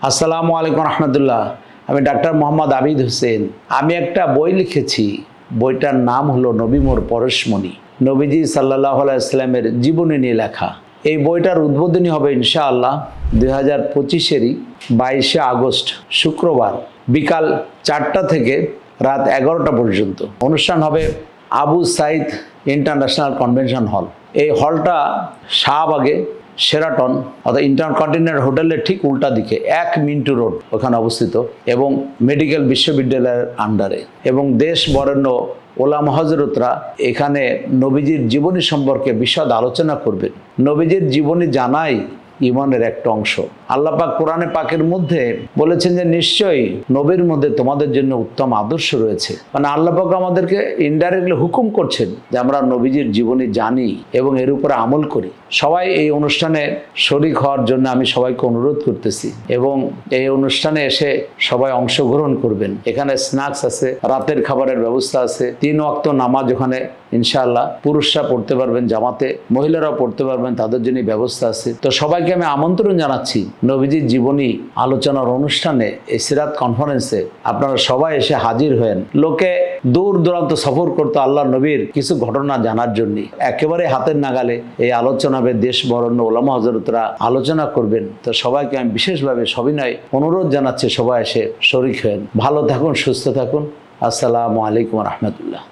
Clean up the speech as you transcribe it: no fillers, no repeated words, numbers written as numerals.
আসসালামু আলাইকুম রহমতুল্লাহ। আমি ডাক্তার মোহাম্মদ আবিদ হোসেন। আমি একটা বই লিখেছি, বইটার নাম হলো নবী মোর পরশমণি। নবীজি সাল্লাল্লাহু আলাইহি ওয়াসাল্লামের জীবনী নিয়ে লেখা। এই বইটার উদ্বোধনী হবে ইনশাআল্লাহ 2025-এরই 22শে আগস্ট শুক্রবার বিকাল 4টা থেকে রাত 11টা পর্যন্ত। অনুষ্ঠান হবে Abu Saeed international convention hall. এই হলটা শাহবাগে শেরাটন অর্থাৎ ইন্টারকন্টিনেন্টাল হোটেলের ঠিক উল্টা দিকে 1 মিন্টু রোড ওখানে অবস্থিত এবং মেডিকেল বিশ্ববিদ্যালয়ের আন্ডারে। এবং দেশ বরেণ্য ওলামা হযরতরা এখানে নবীজির জীবনী সম্পর্কে বিশদ আলোচনা করবেন। নবীজির জীবনী জানাই ইমানের একটা অংশ। আল্লাহ পাক কোরআনে পাকের মধ্যে বলেছেন যে নিশ্চয়ই নবীর মধ্যে তোমাদের জন্য উত্তম আদর্শ রয়েছে। মানে আল্লাহ পাক আমাদেরকে ইনডাইরেক্টলি হুকুম করছেন যে আমরা নবীজির জীবনী জানি এবং এর উপরে আমল করি। সবাই এই অনুষ্ঠানে শরীক হওয়ার জন্য আমি সবাইকে অনুরোধ করতেছি এবং এই অনুষ্ঠানে এসে সবাই অংশগ্রহণ করবেন। এখানে স্ন্যাক্স আছে, রাতের খাবারের ব্যবস্থা আছে, 3 ওয়াক্ত নামাজ ওখানে ইনশাআল্লাহ পুরুষরা পড়তে পারবেন জামাতে, মহিলারাও পড়তে পারবেন, তাদের জন্য ব্যবস্থা আছে। তো সবাইকে আমি আমন্ত্রণ জানাচ্ছি নবীজির জীবনী আলোচনার অনুষ্ঠানে, এই সিরাত কনফারেন্সে আপনারা সবাই এসে হাজির হয়েন। লোকে দূর দূরান্ত সফর করতো আল্লাহ নবীর কিছু ঘটনা জানার জন্য। একেবারে হাতের নাগালে এই আলোচনা হবে, দেশ বরেণ্য ওলামা হযরতরা আলোচনা করবেন। তো সবাইকে আমি বিশেষভাবে সবিনয় অনুরোধ জানাচ্ছি সবাই এসে শরীক হয়েন। ভালো থাকুন, সুস্থ থাকুন। আসসালামু আলাইকুম রহমতুল্লাহ।